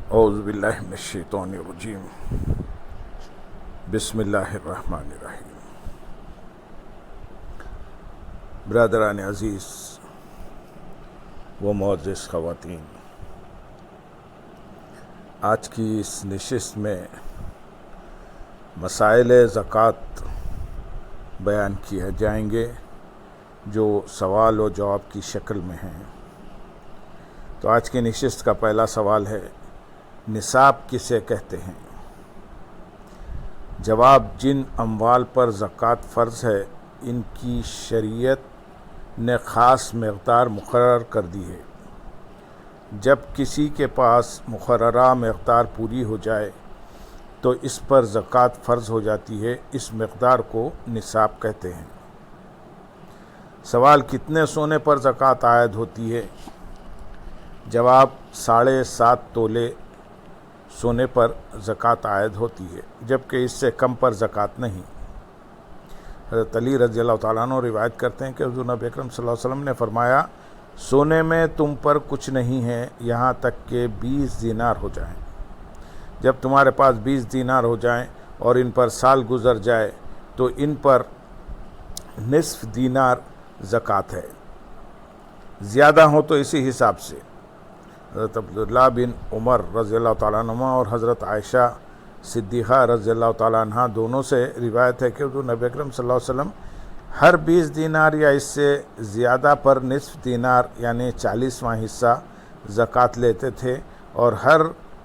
اعوذ باللہ من الشیطان الرجیم بسم اللہ الرحمن الرحیم۔ برادران عزیز و معزز خواتین، آج کی اس نشست میں مسائل زکوٰۃ بیان کیے جائیں گے جو سوال و جواب کی شکل میں ہیں۔ تو آج کی نشست کا پہلا سوال ہے، نصاب کسے کہتے ہیں؟ جواب، جن اموال پر زکوٰۃ فرض ہے ان کی شریعت نے خاص مقدار مقرر کر دی ہے۔ جب کسی کے پاس مقررہ مقدار پوری ہو جائے تو اس پر زکوٰۃ فرض ہو جاتی ہے، اس مقدار کو نصاب کہتے ہیں۔ سوال، کتنے سونے پر زکوٰۃ عائد ہوتی ہے؟ جواب، 7.5 تولے سونے پر زکوٰۃ عائد ہوتی ہے، جبکہ اس سے کم پر زکوٰۃ نہیں۔ حضرت علی رضی اللہ تعالیٰ عنہ روایت کرتے ہیں کہ حضور نبی اکرم صلی اللہ علیہ وسلم نے فرمایا، سونے میں تم پر کچھ نہیں ہے یہاں تک کہ 20 دینار ہو جائیں۔ جب تمہارے پاس 20 دینار ہو جائیں اور ان پر سال گزر جائے تو ان پر نصف دینار زکوٰۃ ہے، زیادہ ہو تو اسی حساب سے۔ حضرت عبداللہ بن عمر رضی اللہ تعالیٰ عنہ اور حضرت عائشہ صدیقہ رضی اللہ تعالیٰ عنہ دونوں سے روایت ہے کہ حضور نبی اکرم صلی اللہ علیہ وسلم ہر 20 دینار یا اس سے زیادہ پر نصف دینار یعنی 40واں حصہ زکوٰۃ لیتے تھے، اور ہر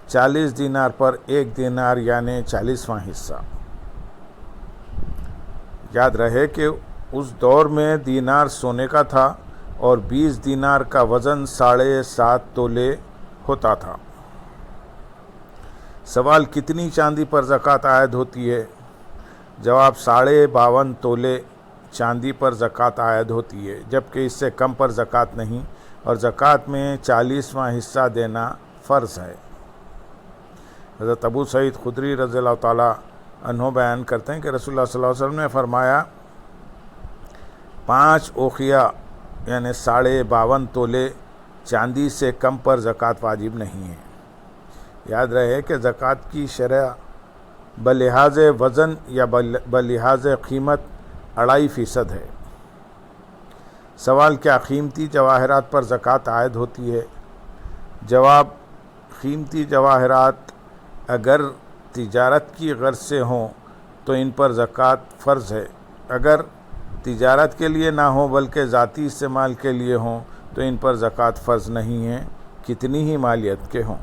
40 دینار پر 1 دینار یعنی 40واں حصہ۔ یاد رہے کہ اس دور میں دینار سونے کا تھا اور 20 دینار کا وزن 7.5 تولے ہوتا تھا۔ سوال، کتنی چاندی پر زکوٰۃ عائد ہوتی ہے؟ جواب، 52.5 تولے چاندی پر زکوٰۃ عائد ہوتی ہے، جبکہ اس سے کم پر زکوٰۃ نہیں، اور زکوٰۃ میں 40واں حصہ دینا فرض ہے۔ حضرت ابو سعید خدری رضی اللہ تعالیٰ عنہ بیان کرتے ہیں کہ رسول اللہ صلی اللہ علیہ وسلم نے فرمایا، 5 اوقیہ یعنی 52.5 تولے چاندی سے کم پر زکوٰۃ واجب نہیں ہے۔ یاد رہے کہ زکوٰۃ کی شرح بلحاظ وزن یا بلحاظ قیمت 2.5% ہے۔ سوال، کیا قیمتی جواہرات پر زکوٰۃ عائد ہوتی ہے؟ جواب، قیمتی جواہرات اگر تجارت کی غرض سے ہوں تو ان پر زکوٰۃ فرض ہے، اگر تجارت کے لیے نہ ہوں بلکہ ذاتی استعمال کے لیے ہوں تو ان پر زکوٰۃ فرض نہیں ہے، کتنی ہی مالیت کے ہوں۔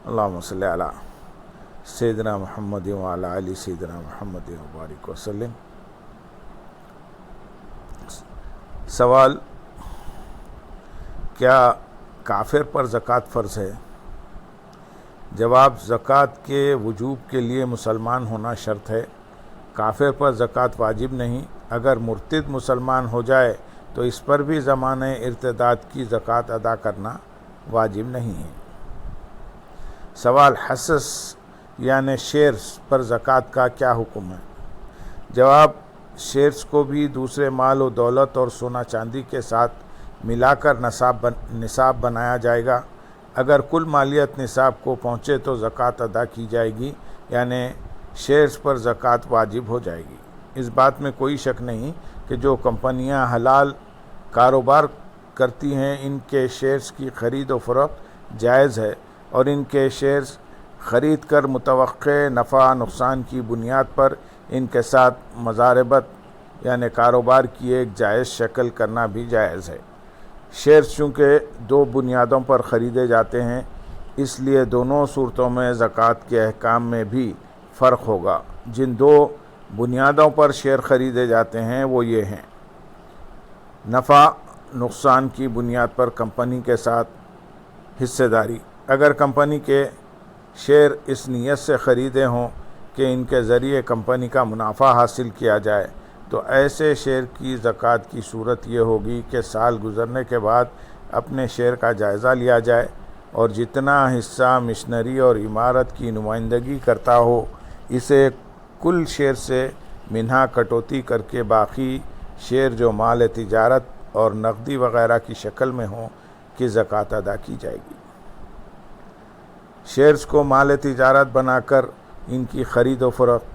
اللہم صلی علی سیدنا محمد وعلی آل سیدنا محمد وبارک وسلم۔ سوال، کیا کافر پر زکوٰۃ فرض ہے؟ جواب، زکوٰۃ کے وجوب کے لیے مسلمان ہونا شرط ہے، کافر پر زکوٰۃ واجب نہیں۔ اگر مرتد مسلمان ہو جائے تو اس پر بھی زمانہ ارتداد کی زکوٰۃ ادا کرنا واجب نہیں ہے۔ سوال، حصص یعنی شیئرز پر زکوٰۃ کا کیا حکم ہے؟ جواب، شیئرز کو بھی دوسرے مال و دولت اور سونا چاندی کے ساتھ ملا کر نصاب بنایا جائے گا۔ اگر کل مالیت نصاب کو پہنچے تو زکوٰۃ ادا کی جائے گی، یعنی شیئرز پر زکوٰۃ واجب ہو جائے گی۔ اس بات میں کوئی شک نہیں کہ جو کمپنیاں حلال کاروبار کرتی ہیں ان کے شیئرز کی خرید و فروخت جائز ہے، اور ان کے شیئرز خرید کر متوقع نفع نقصان کی بنیاد پر ان کے ساتھ مضاربت یعنی کاروبار کی ایک جائز شکل کرنا بھی جائز ہے۔ شیئرز چونکہ 2 بنیادوں پر خریدے جاتے ہیں، اس لیے دونوں صورتوں میں زکوٰۃ کے احکام میں بھی فرق ہوگا۔ جن 2 بنیادوں پر شیئر خریدے جاتے ہیں وہ یہ ہیں: نفع نقصان کی بنیاد پر کمپنی کے ساتھ حصہ داری، اگر کمپنی کے شیئر اس نیت سے خریدے ہوں کہ ان کے ذریعے کمپنی کا منافع حاصل کیا جائے تو ایسے شیئر کی زکوٰۃ کی صورت یہ ہوگی کہ سال گزرنے کے بعد اپنے شیئر کا جائزہ لیا جائے، اور جتنا حصہ مشنری اور عمارت کی نمائندگی کرتا ہو اسے کل شیئر سے منہا کٹوتی کر کے باقی شیئر جو مال تجارت اور نقدی وغیرہ کی شکل میں ہوں کی زکوٰۃ ادا کی جائے گی۔ شیئرز کو مال تجارت بنا کر ان کی خرید و فروخت۔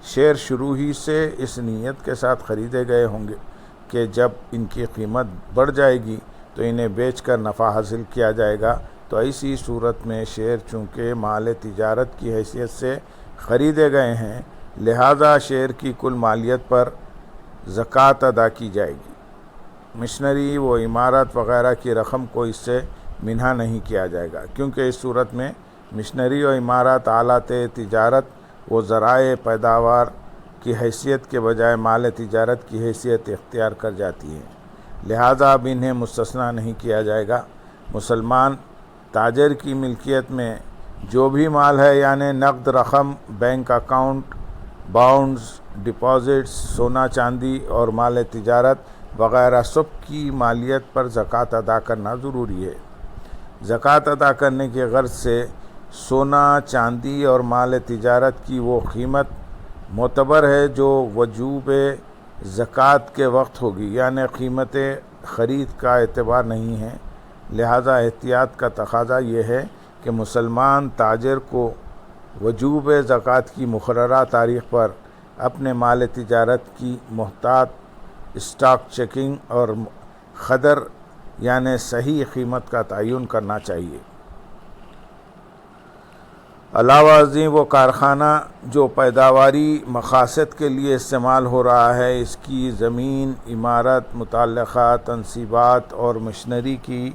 شیئر شروع ہی سے اس نیت کے ساتھ خریدے گئے ہوں گے کہ جب ان کی قیمت بڑھ جائے گی تو انہیں بیچ کر نفع حاصل کیا جائے گا، تو ایسی صورت میں شیئر چونکہ مال تجارت کی حیثیت سے خریدے گئے ہیں، لہذا شیئر کی کل مالیت پر زکوٰۃ ادا کی جائے گی۔ مشنری و عمارت وغیرہ کی رقم کو اس سے منہا نہیں کیا جائے گا، کیونکہ اس صورت میں مشنری و عمارت آلات تجارت و ذرائع پیداوار کی حیثیت کے بجائے مال تجارت کی حیثیت اختیار کر جاتی ہے، لہذا اب انہیں مستثنیٰ نہیں کیا جائے گا۔ مسلمان تاجر کی ملکیت میں جو بھی مال ہے، یعنی نقد رقم، بینک اکاؤنٹ، بانڈز، ڈپازٹس، سونا چاندی اور مال تجارت وغیرہ سب کی مالیت پر زکوٰۃ ادا کرنا ضروری ہے۔ زکوٰۃ ادا کرنے کی غرض سے سونا چاندی اور مال تجارت کی وہ قیمت معتبر ہے جو وجوب زکوٰۃ کے وقت ہوگی، یعنی قیمت خرید کا اعتبار نہیں ہے، لہذا احتیاط کا تقاضا یہ ہے کہ مسلمان تاجر کو وجوب زکوٰۃ کی مقررہ تاریخ پر اپنے مال تجارت کی محتاط اسٹاک چیکنگ اور قدر یعنی صحیح قیمت کا تعین کرنا چاہیے۔ علاوہ ازیں وہ کارخانہ جو پیداواری مقاصد کے لیے استعمال ہو رہا ہے، اس کی زمین، عمارت، متعلقہ تنصیبات اور مشنری کی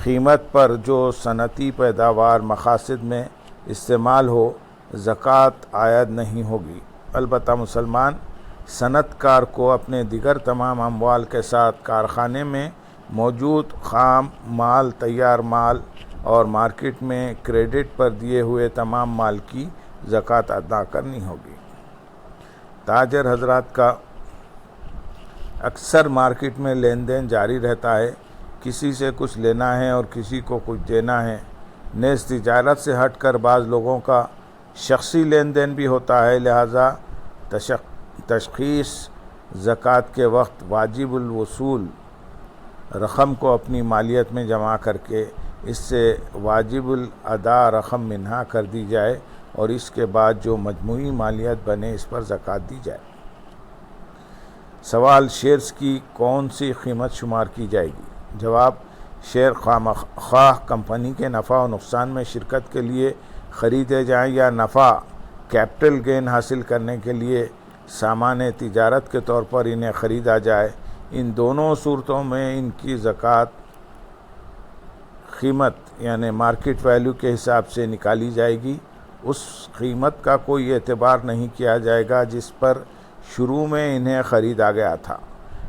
قیمت پر جو صنعتی پیداوار مقاصد میں استعمال ہو، زکوٰۃ عائد نہیں ہوگی۔ البتہ مسلمان صنعت کار کو اپنے دیگر تمام اموال کے ساتھ کارخانے میں موجود خام مال، تیار مال اور مارکیٹ میں کریڈٹ پر دیے ہوئے تمام مال کی زکوٰۃ ادا کرنی ہوگی۔ تاجر حضرات کا اکثر مارکیٹ میں لین دین جاری رہتا ہے، کسی سے کچھ لینا ہے اور کسی کو کچھ دینا ہے۔ نیز تجارت سے ہٹ کر بعض لوگوں کا شخصی لین دین بھی ہوتا ہے، لہذا تشخیص زکوٰۃ کے وقت واجب الوصول رقم کو اپنی مالیت میں جمع کر کے اس سے واجب الادا رقم منہا کر دی جائے اور اس کے بعد جو مجموعی مالیت بنے اس پر زکوٰۃ دی جائے۔ سوال: شیئرز کی کون سی قیمت شمار کی جائے گی؟ جواب: شیئر خواہ کمپنی کے نفع و نقصان میں شرکت کے لیے خریدے جائیں یا نفع کیپٹل گین حاصل کرنے کے لیے سامان تجارت کے طور پر انہیں خریدا جائے، ان دونوں صورتوں میں ان کی زکوٰۃ قیمت یعنی مارکیٹ ویلیو کے حساب سے نکالی جائے گی۔ اس قیمت کا کوئی اعتبار نہیں کیا جائے گا جس پر شروع میں انہیں خریدا گیا تھا،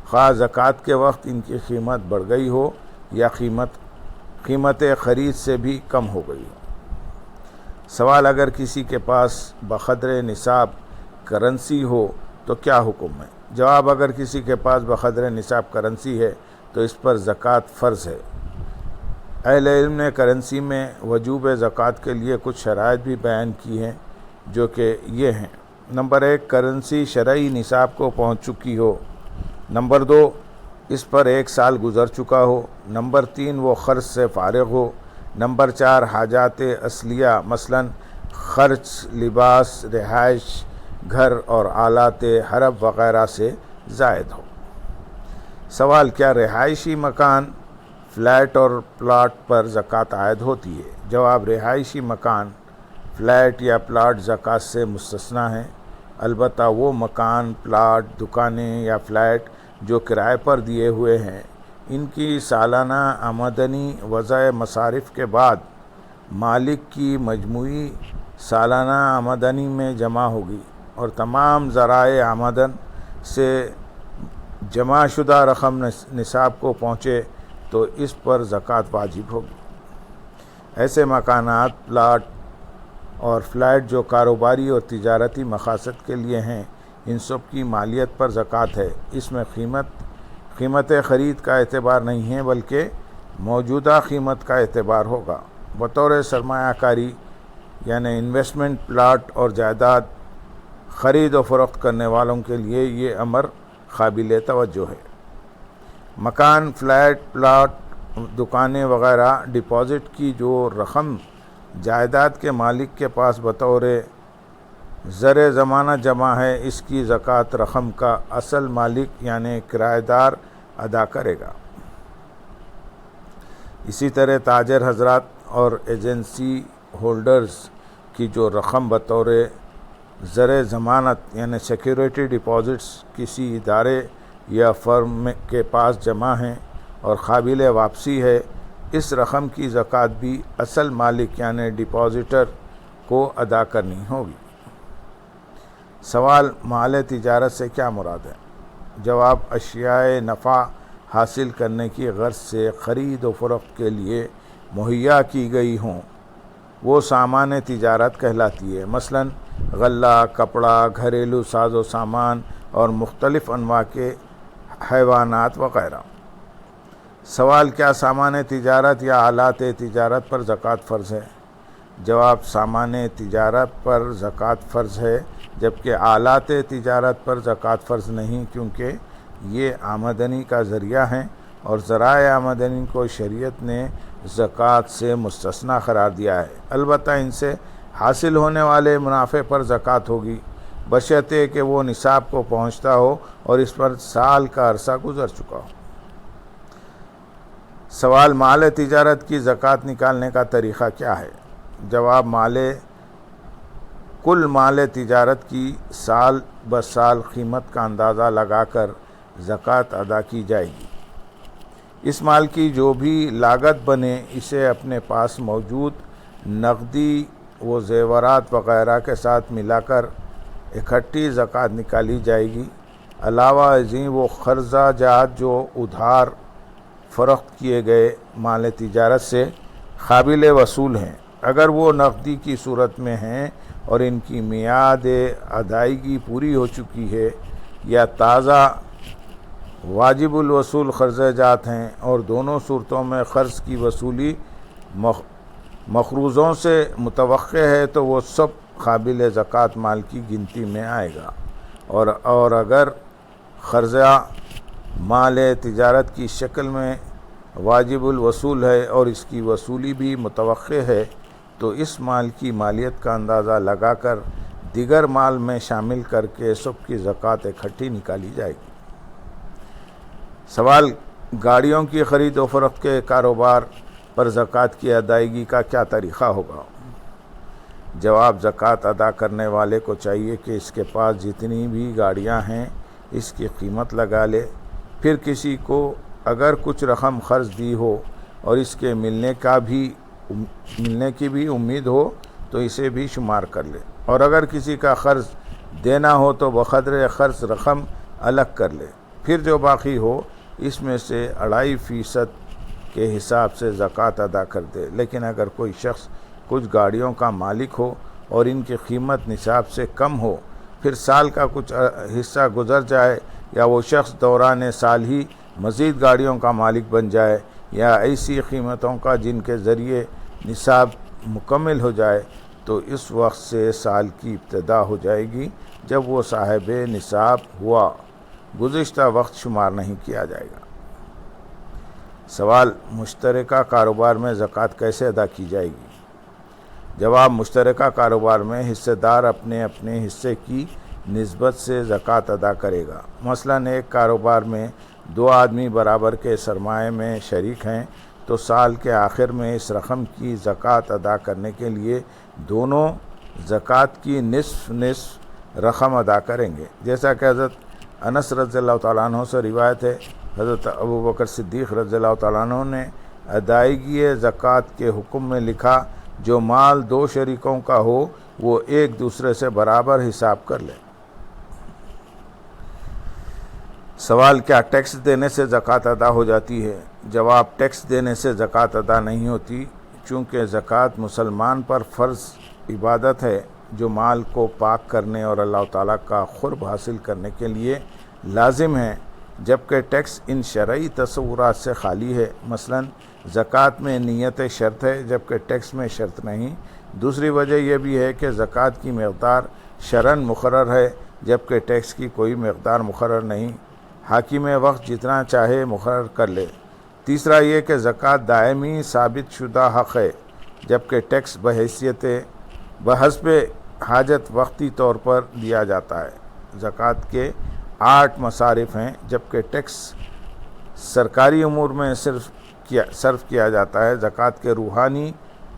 خواہ زکوٰۃ کے وقت ان کی قیمت بڑھ گئی ہو یا قیمت خرید سے بھی کم ہو گئی ہو۔ سوال: اگر کسی کے پاس بقدر نصاب کرنسی ہو تو کیا حکم ہے؟ جواب: اگر کسی کے پاس بقدر نصاب کرنسی ہے تو اس پر زکوٰۃ فرض ہے۔ اہل علم نے کرنسی میں وجوب زکوٰۃ کے لیے کچھ شرائط بھی بیان کی ہیں، جو کہ یہ ہیں: نمبر 1، کرنسی شرعی نصاب کو پہنچ چکی ہو۔ نمبر 2، اس پر 1 سال گزر چکا ہو۔ نمبر 3، وہ قرض سے فارغ ہو۔ نمبر 4، حاجات اصلیہ مثلا خرچ، لباس، رہائش گھر اور آلات حرب وغیرہ سے زائد ہو۔ سوال: کیا رہائشی مکان، فلیٹ اور پلاٹ پر زکوٰۃ عائد ہوتی ہے؟ جواب: رہائشی مکان، فلیٹ یا پلاٹ زکوٰۃ سے مستثنیٰ ہیں، البتہ وہ مکان، پلاٹ، دکانیں یا فلیٹ جو کرائے پر دیے ہوئے ہیں، ان کی سالانہ آمدنی وضع مصارف کے بعد مالک کی مجموعی سالانہ آمدنی میں جمع ہوگی اور تمام ذرائع آمدن سے جمع شدہ رقم نصاب کو پہنچے تو اس پر زکوٰۃ واجب ہوگی۔ ایسے مکانات، پلاٹ اور فلیٹ جو کاروباری اور تجارتی مقاصد کے لیے ہیں، ان سب کی مالیت پر زکوٰۃ ہے۔ اس میں قیمت خرید کا اعتبار نہیں ہے بلکہ موجودہ قیمت کا اعتبار ہوگا۔ بطور سرمایہ کاری یعنی انویسٹمنٹ پلاٹ اور جائیداد خرید و فروخت کرنے والوں کے لیے یہ امر قابل توجہ ہے۔ مکان، فلیٹ، پلاٹ، دکانیں وغیرہ ڈپازٹ کی جو رقم جائیداد کے مالک کے پاس بطور زر ضمانہ جمع ہے، اس کی زکوٰۃ رقم کا اصل مالک یعنی کرایہ دار ادا کرے گا۔ اسی طرح تاجر حضرات اور ایجنسی ہولڈرز کی جو رقم بطور زر ضمانت یعنی سیکیورٹی ڈپازٹس کسی ادارے یا فرم کے پاس جمع ہیں اور قابل واپسی ہے، اس رقم کی زکوٰۃ بھی اصل مالک یعنی ڈپازیٹر کو ادا کرنی ہوگی۔ سوال: مال تجارت سے کیا مراد ہے؟ جواب: اشیاء نفع حاصل کرنے کی غرض سے خرید و فروخت کے لیے مہیا کی گئی ہوں، وہ سامان تجارت کہلاتی ہے، مثلا غلہ، کپڑا، گھریلو ساز و سامان اور مختلف انواع کے حیوانات وغیرہ۔ سوال: کیا سامان تجارت یا آلات تجارت پر زکوٰۃ فرض ہے؟ جواب: سامان تجارت پر زکوٰۃ فرض ہے، جبکہ آلات تجارت پر زکوٰۃ فرض نہیں، کیونکہ یہ آمدنی کا ذریعہ ہیں اور ذرائع آمدنی کو شریعت نے زکوٰۃ سے مستثنیٰ قرار دیا ہے۔ البتہ ان سے حاصل ہونے والے منافع پر زکوٰۃ ہوگی، بشرطے کہ وہ نصاب کو پہنچتا ہو اور اس پر سال کا عرصہ گزر چکا ہو۔ سوال: مال تجارت کی زکوٰۃ نکالنے کا طریقہ کیا ہے؟ جواب: کل مال تجارت کی سال بسال قیمت کا اندازہ لگا کر زکوٰۃ ادا کی جائے گی۔ اس مال کی جو بھی لاگت بنے، اسے اپنے پاس موجود نقدی و زیورات وغیرہ کے ساتھ ملا کر اکٹھی زکوٰۃ نکالی جائے گی۔ علاوہ ازیں وہ قرضہ جات جو ادھار فروخت کیے گئے مال تجارت سے قابل وصول ہیں، اگر وہ نقدی کی صورت میں ہیں اور ان کی میعاد ادائیگی پوری ہو چکی ہے، یا تازہ واجب الوصول قرضہ جات ہیں اور دونوں صورتوں میں قرض کی وصولی مقروضوں سے متوقع ہے، تو وہ سب قابل زکوٰۃ مال کی گنتی میں آئے گا، اور اگر قرضہ مال تجارت کی شکل میں واجب الوصول ہے اور اس کی وصولی بھی متوقع ہے، تو اس مال کی مالیت کا اندازہ لگا کر دیگر مال میں شامل کر کے سب کی زکوٰۃ اکٹھی نکالی جائے گی۔ سوال: گاڑیوں کی خرید و فروخت کے کاروبار پر زکوٰۃ کی ادائیگی کا کیا طریقہ ہوگا؟ جواب: زکوٰۃ ادا کرنے والے کو چاہیے کہ اس کے پاس جتنی بھی گاڑیاں ہیں اس کی قیمت لگا لے، پھر کسی کو اگر کچھ رقم قرض دی ہو اور اس کے ملنے کی بھی امید ہو تو اسے بھی شمار کر لے، اور اگر کسی کا قرض دینا ہو تو بقدر قرض رقم الگ کر لے، پھر جو باقی ہو اس میں سے 2.5% کے حساب سے زکوٰۃ ادا کر دے۔ لیکن اگر کوئی شخص کچھ گاڑیوں کا مالک ہو اور ان کی قیمت نصاب سے کم ہو، پھر سال کا کچھ حصہ گزر جائے، یا وہ شخص دوران سال ہی مزید گاڑیوں کا مالک بن جائے، یا ایسی قیمتوں کا جن کے ذریعے نصاب مکمل ہو جائے، تو اس وقت سے سال کی ابتدا ہو جائے گی جب وہ صاحب نصاب ہوا، گزشتہ وقت شمار نہیں کیا جائے گا۔ سوال: مشترکہ کاروبار میں زکوٰۃ کیسے ادا کی جائے گی؟ جواب: مشترکہ کاروبار میں حصہ دار اپنے اپنے حصے کی نسبت سے زکوٰۃ ادا کرے گا۔ مثلا ایک کاروبار میں 2 آدمی برابر کے سرمایہ میں شریک ہیں، تو سال کے آخر میں اس رقم کی زکوٰۃ ادا کرنے کے لیے دونوں زکوٰۃ کی نصف رقم ادا کریں گے، جیسا کہ حضرت انس رضی اللہ تعالیٰ عنہ سے روایت ہے۔ حضرت ابوبکر صدیق رضی اللہ تعالیٰ عنہ نے ادائیگی زکوٰۃ کے حکم میں لکھا، جو مال 2 شریکوں کا ہو وہ ایک دوسرے سے برابر حساب کر لیں۔ سوال: کیا ٹیکس دینے سے زکوٰۃ ادا ہو جاتی ہے؟ جواب: ٹیکس دینے سے زکوٰۃ ادا نہیں ہوتی، چونکہ زکوٰۃ مسلمان پر فرض عبادت ہے جو مال کو پاک کرنے اور اللہ تعالیٰ کا قرب حاصل کرنے کے لیے لازم ہے، جبکہ ٹیکس ان شرعی تصورات سے خالی ہے۔ مثلا زکوٰۃ میں نیت شرط ہے، جبکہ ٹیکس میں شرط نہیں۔ دوسری وجہ یہ بھی ہے کہ زکوٰۃ کی مقدار شرعاً مقرر ہے، جبکہ ٹیکس کی کوئی مقدار مقرر نہیں، حاکم وقت جتنا چاہے مقرر کر لے۔ تیسرا یہ کہ زکوٰۃ دائمی ثابت شدہ حق ہے، جبکہ ٹیکس بحسب حاجت وقتی طور پر دیا جاتا ہے۔ زکوٰۃ کے 8 مصارف ہیں، جبکہ ٹیکس سرکاری امور میں صرف کیا جاتا ہے۔ زکوٰۃ کے روحانی،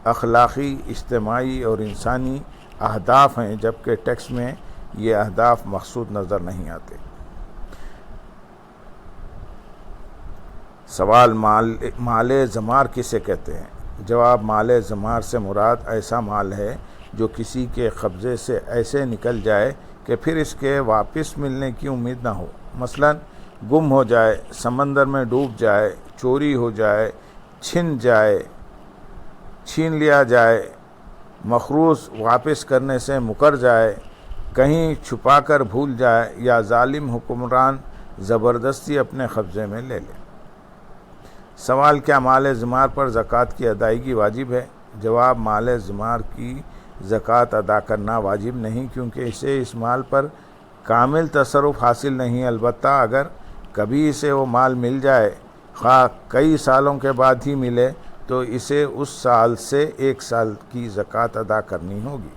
اخلاقی، اجتماعی اور انسانی اہداف ہیں، جبکہ ٹیکس میں یہ اہداف مقصود نظر نہیں آتے۔ سوال، مال زمار کسے کہتے ہیں؟ جواب، مال زمار سے مراد ایسا مال ہے جو کسی کے قبضے سے ایسے نکل جائے کہ پھر اس کے واپس ملنے کی امید نہ ہو۔ مثلاً گم ہو جائے، سمندر میں ڈوب جائے، چوری ہو جائے، چھین لیا جائے، مخروض واپس کرنے سے مکر جائے، کہیں چھپا کر بھول جائے یا ظالم حکمران زبردستی اپنے قبضے میں لے لے۔ سوال، کیا مال زمار پر زکوٰۃ کی ادائیگی واجب ہے؟ جواب، مال زمار کی زکوٰۃ ادا کرنا واجب نہیں، کیونکہ اسے اس مال پر کامل تصرف حاصل نہیں۔ البتہ اگر کبھی اسے وہ مال مل جائے، خواہ کئی سالوں کے بعد ہی ملے، تو اسے اس سال سے 1 سال کی زکوٰۃ ادا کرنی ہوگی۔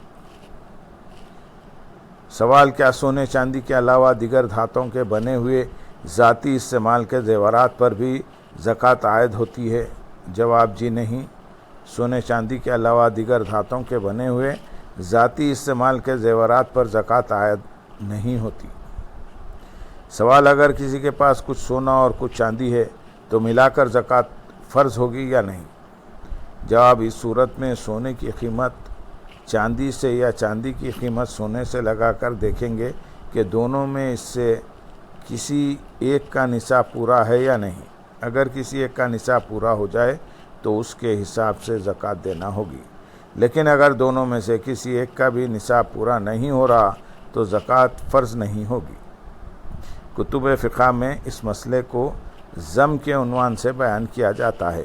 سوال، کیا سونے چاندی کے علاوہ دیگر دھاتوں کے بنے ہوئے ذاتی استعمال کے زیورات پر بھی زکوٰۃ عائد ہوتی ہے؟ جواب، جی نہیں، سونے چاندی کے علاوہ دیگر دھاتوں کے بنے ہوئے ذاتی استعمال کے زیورات پر زکوٰۃ عائد نہیں ہوتی۔ سوال، اگر کسی کے پاس کچھ سونا اور کچھ چاندی ہے تو ملا کر زکوٰۃ فرض ہوگی یا نہیں؟ جواب، اس صورت میں سونے کی قیمت چاندی سے یا چاندی کی قیمت سونے سے لگا کر دیکھیں گے کہ دونوں میں اس سے کسی ایک کا نصاب پورا ہے یا نہیں۔ اگر کسی ایک کا نصاب پورا ہو جائے تو اس کے حساب سے زکوٰۃ دینا ہوگی، لیکن اگر دونوں میں سے کسی ایک کا بھی نصاب پورا نہیں ہو رہا تو زکوٰۃ فرض نہیں ہوگی۔ کتب فقہ میں اس مسئلے کو ضم کے عنوان سے بیان کیا جاتا ہے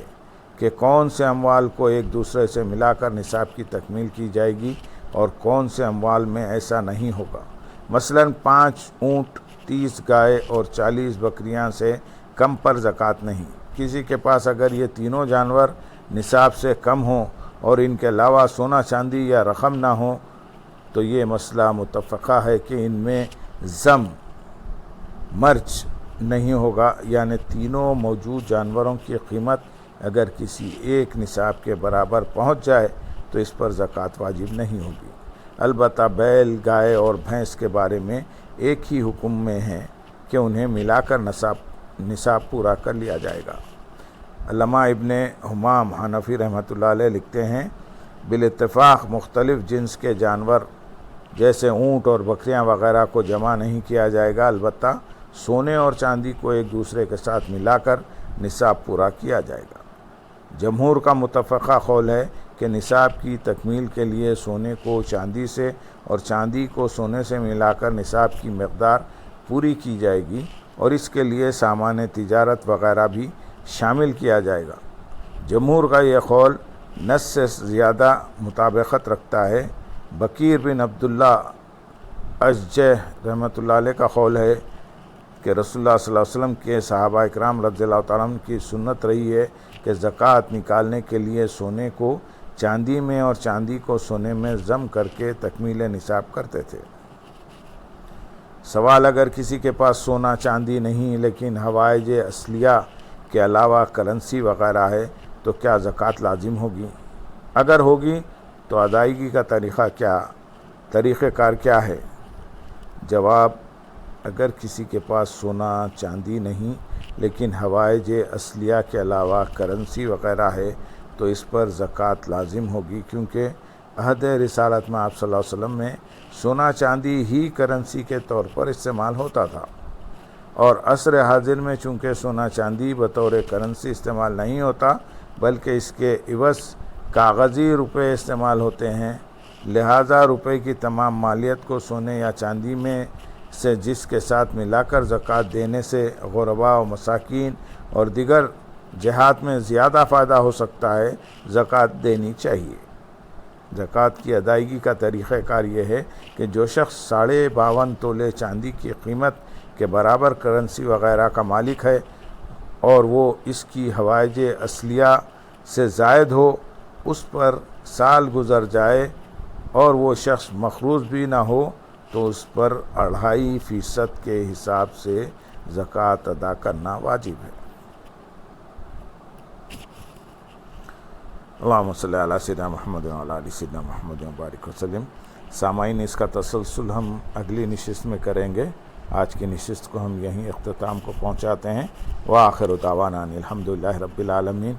کہ کون سے اموال کو ایک دوسرے سے ملا کر نصاب کی تکمیل کی جائے گی اور کون سے اموال میں ایسا نہیں ہوگا۔ مثلاً 5 اونٹ، 30 گائے اور 40 بکریاں سے کم پر زکوٰۃ نہیں۔ کسی کے پاس اگر یہ تینوں جانور نصاب سے کم ہوں اور ان کے علاوہ سونا چاندی یا رقم نہ ہو تو یہ مسئلہ متفقہ ہے کہ ان میں ضم مرج نہیں ہوگا، یعنی تینوں موجود جانوروں کی قیمت اگر کسی ایک نصاب کے برابر پہنچ جائے تو اس پر زکوٰۃ واجب نہیں ہوگی۔ البتہ بیل، گائے اور بھینس کے بارے میں ایک ہی حکم میں ہے کہ انہیں ملا کر نصاب پورا کر لیا جائے گا۔ علامہ ابن حمام حنفی رحمۃ اللہ علیہ لکھتے ہیں، بالاتفاق مختلف جنس کے جانور جیسے اونٹ اور بکریاں وغیرہ کو جمع نہیں کیا جائے گا، البتہ سونے اور چاندی کو ایک دوسرے کے ساتھ ملا کر نصاب پورا کیا جائے گا۔ جمہور کا متفقہ قول ہے کہ نصاب کی تکمیل کے لیے سونے کو چاندی سے اور چاندی کو سونے سے ملا کر نصاب کی مقدار پوری کی جائے گی اور اس کے لیے سامان تجارت وغیرہ بھی شامل کیا جائے گا۔ جمہور کا یہ قول نص سے زیادہ مطابقت رکھتا ہے۔ بکیر بن عبداللہ اشجع رحمۃ اللہ علیہ کا قول ہے کہ رسول اللہ صلی اللہ علیہ وسلم کے صحابہ اکرام رضی اللہ تعالیٰ عنہ کی سنت رہی ہے کہ زکوٰۃ نکالنے کے لیے سونے کو چاندی میں اور چاندی کو سونے میں ضم کر کے تکمیل نصاب کرتے تھے۔ سوال، اگر کسی کے پاس سونا چاندی نہیں لیکن حوائج اصلیہ کے علاوہ کرنسی وغیرہ ہے تو کیا زکوٰۃ لازم ہوگی؟ اگر ہوگی تو ادائیگی کا طریقہ کار کیا ہے؟ جواب، اگر کسی کے پاس سونا چاندی نہیں لیکن حوائج اصلیہ کے علاوہ کرنسی وغیرہ ہے تو اس پر زکوٰۃ لازم ہوگی، کیونکہ عہد رسالت میں آپ صلی اللہ علیہ وسلم میں سونا چاندی ہی کرنسی کے طور پر استعمال ہوتا تھا، اور عصر حاضر میں چونکہ سونا چاندی بطور کرنسی استعمال نہیں ہوتا بلکہ اس کے عوض کاغذی روپے استعمال ہوتے ہیں، لہٰذا روپے کی تمام مالیت کو سونے یا چاندی میں سے جس کے ساتھ ملا کر زکوٰۃ دینے سے غرباء و مساکین اور دیگر جہات میں زیادہ فائدہ ہو سکتا ہے، زکوٰۃ دینی چاہیے۔ زکوٰۃ کی ادائیگی کا طریقہ کار یہ ہے کہ جو شخص 52.5 تولے چاندی کی قیمت کے برابر کرنسی وغیرہ کا مالک ہے اور وہ اس کی حوائج اصلیہ سے زائد ہو، اس پر سال گزر جائے اور وہ شخص مخروض بھی نہ ہو تو اس پر 2.5% کے حساب سے زکوٰۃ ادا کرنا واجب ہے۔ اللہم صلی علی سیدنا محمد وعلی آل سیدنا محمد وبارک وسلم۔ سامعین، اس کا تسلسل ہم اگلی نشست میں کریں گے۔ آج کی نشست کو ہم یہیں اختتام کو پہنچاتے ہیں۔ وآخر دعوانا ان الحمدللہ رب العالمین۔